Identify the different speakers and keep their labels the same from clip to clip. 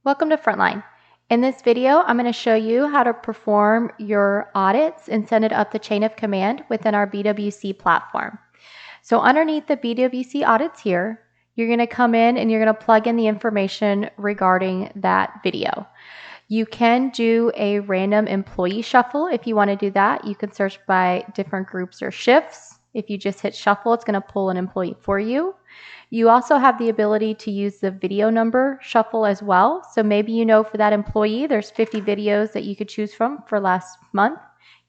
Speaker 1: Welcome to Frontline. In this video, I'm going to show you how to perform your audits and send it up the chain of command within our BWC platform. So underneath the BWC audits here, you're going to come in and you're going to plug in the information regarding that video. You can do a random employee shuffle if you want to do that. You can search by different groups or shifts. If you just hit shuffle, it's going to pull an employee for you. You also have the ability to use the video number shuffle as well. So maybe you know for that employee, there's 50 videos that you could choose from for last month.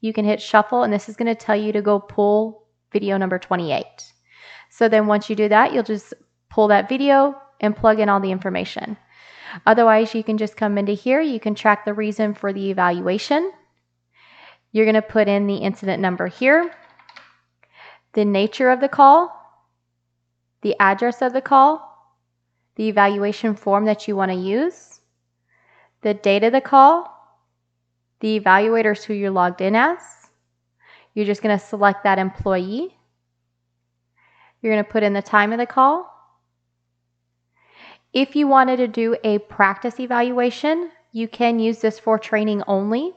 Speaker 1: You can hit shuffle and this is going to tell you to go pull video number 28. So then once you do that, you'll just pull that video and plug in all the information. Otherwise, you can just come into here. You can track the reason for the evaluation. You're going to put in the incident number here, the nature of the call, the address of the call, the evaluation form that you want to use, the date of the call, the evaluators who you're logged in as. You're just going to select that employee. You're going to put in the time of the call. If you wanted to do a practice evaluation, you can use this for training only.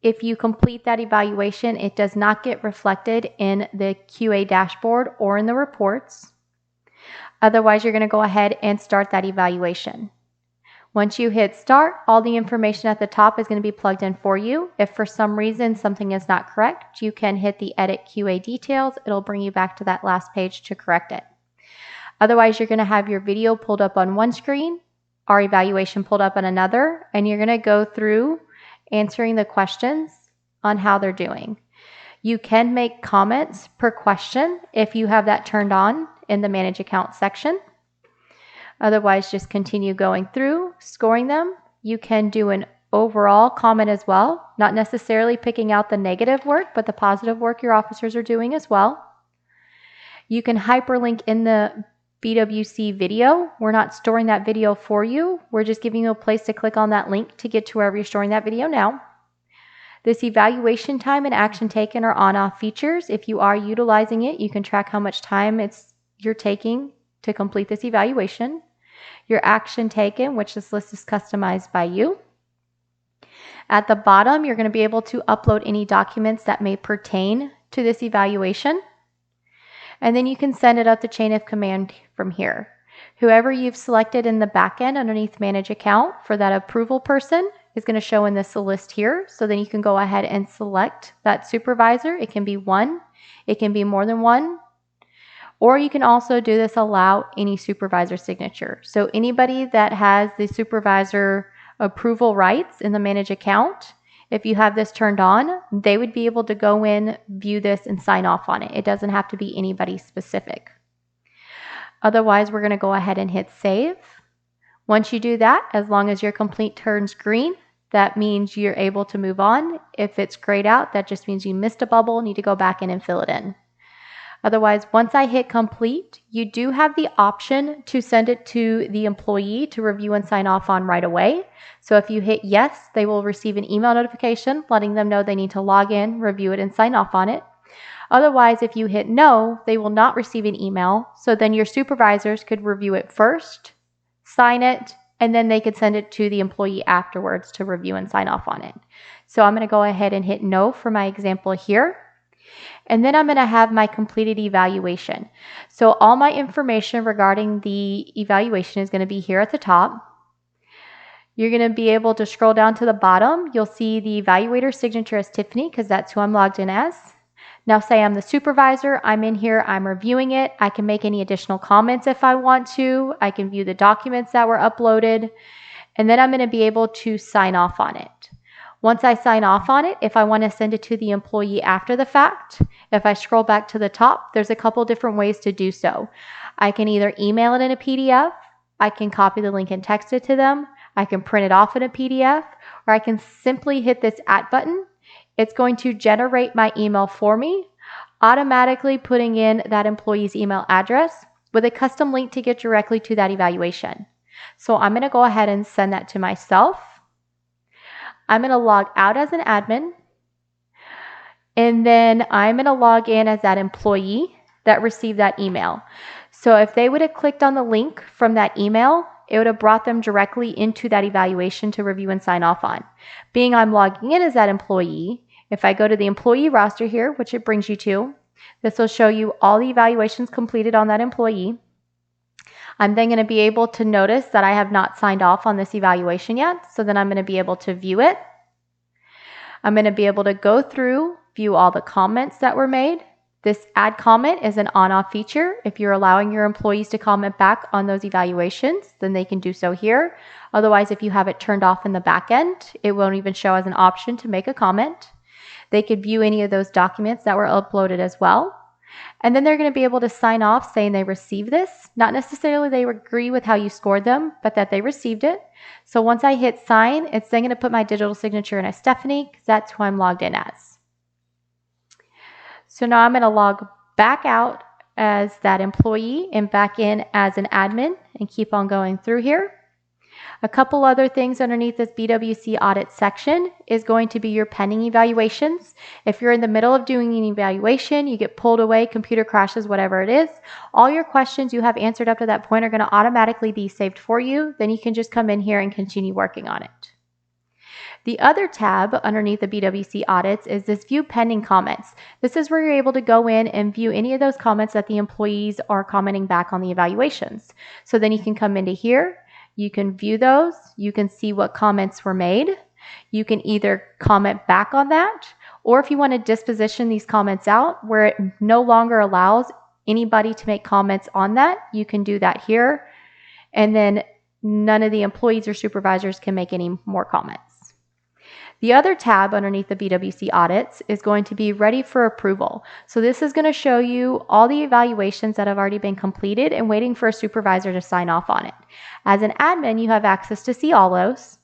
Speaker 1: If you complete that evaluation, it does not get reflected in the QA dashboard or in the reports. Otherwise, you're going to go ahead and start that evaluation. Once you hit start, all the information at the top is going to be plugged in for you. If for some reason something is not correct, you can hit the edit QA details. It'll bring you back to that last page to correct it. Otherwise, you're going to have your video pulled up on one screen, our evaluation pulled up on another, and you're going to go through answering the questions on how they're doing. You can make comments per question if you have that turned on in the Manage Account section. Otherwise, just continue going through, scoring them. You can do an overall comment as well, not necessarily picking out the negative work, but the positive work your officers are doing as well. You can hyperlink in the BWC video. We're not storing that video for you. We're just giving you a place to click on that link to get to wherever you're storing that video now. This evaluation time and action taken are on-off features. If you are utilizing it, you can track how much time you're taking to complete this evaluation. Your action taken, which this list is customized by you. At the bottom, you're going to be able to upload any documents that may pertain to this evaluation. And then you can send it up the chain of command from here. Whoever you've selected in the back end underneath Manage Account for that approval person is going to show in this list here. So then you can go ahead and select that supervisor. It can be one, it can be more than one, or you can also do this allow any supervisor signature. So anybody that has the supervisor approval rights in the Manage Account, if you have this turned on, they would be able to go in, view this, and sign off on it. It doesn't have to be anybody specific. Otherwise, we're going to go ahead and hit save. Once you do that, as long as your complete turns green, that means you're able to move on. If it's grayed out, that just means you missed a bubble, need to go back in and fill it in. Otherwise, once I hit complete, you do have the option to send it to the employee to review and sign off on right away. So if you hit yes, they will receive an email notification letting them know they need to log in, review it, and sign off on it. Otherwise, if you hit no, they will not receive an email. So then your supervisors could review it first, sign it, and then they could send it to the employee afterwards to review and sign off on it. So I'm going to go ahead and hit no for my example here. And then I'm going to have my completed evaluation. So all my information regarding the evaluation is going to be here at the top. You're going to be able to scroll down to the bottom. You'll see the evaluator signature as Tiffany because that's who I'm logged in as. Now say I'm the supervisor, I'm in here, I'm reviewing it. I can make any additional comments if I want to. I can view the documents that were uploaded. And then I'm going to be able to sign off on it. Once I sign off on it, if I want to send it to the employee after the fact, if I scroll back to the top, there's a couple different ways to do so. I can either email it in a PDF, I can copy the link and text it to them, I can print it off in a PDF, or I can simply hit this @ button. It's going to generate my email for me, automatically putting in that employee's email address with a custom link to get directly to that evaluation. So I'm going to go ahead and send that to myself. I'm going to log out as an admin, and then I'm going to log in as that employee that received that email. So if they would have clicked on the link from that email, it would have brought them directly into that evaluation to review and sign off on. Being I'm logging in as that employee, if I go to the employee roster here, which it brings you to, this will show you all the evaluations completed on that employee. I'm then going to be able to notice that I have not signed off on this evaluation yet, so then I'm going to be able to view it. I'm going to be able to go through, view all the comments that were made. This add comment is an on-off feature. If you're allowing your employees to comment back on those evaluations, then they can do so here. Otherwise, if you have it turned off in the back end, it won't even show as an option to make a comment. They could view any of those documents that were uploaded as well. And then they're going to be able to sign off saying they received this. Not necessarily they agree with how you scored them, but that they received it. So once I hit sign, it's then going to put my digital signature in as Stephanie, because that's who I'm logged in as. So now I'm going to log back out as that employee and back in as an admin and keep on going through here. A couple other things underneath this BWC audit section is going to be your pending evaluations. If you're in the middle of doing an evaluation, you get pulled away, computer crashes, whatever it is, all your questions you have answered up to that point are going to automatically be saved for you. Then you can just come in here and continue working on it. The other tab underneath the BWC audits is this view pending comments. This is where you're able to go in and view any of those comments that the employees are commenting back on the evaluations. So then you can come into here, you can view those, you can see what comments were made. You can either comment back on that, or if you want to disposition these comments out where it no longer allows anybody to make comments on that, you can do that here. And then none of the employees or supervisors can make any more comments. The other tab underneath the BWC audits is going to be ready for approval. So this is going to show you all the evaluations that have already been completed and waiting for a supervisor to sign off on it. As an admin, you have access to see all those.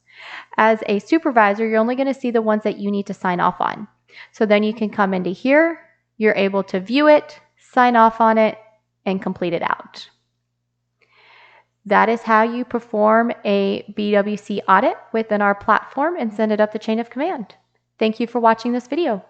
Speaker 1: As a supervisor, you're only going to see the ones that you need to sign off on. So then you can come into here, you're able to view it, sign off on it, and complete it out. That is how you perform a BWC audit within our platform and send it up the chain of command. Thank you for watching this video.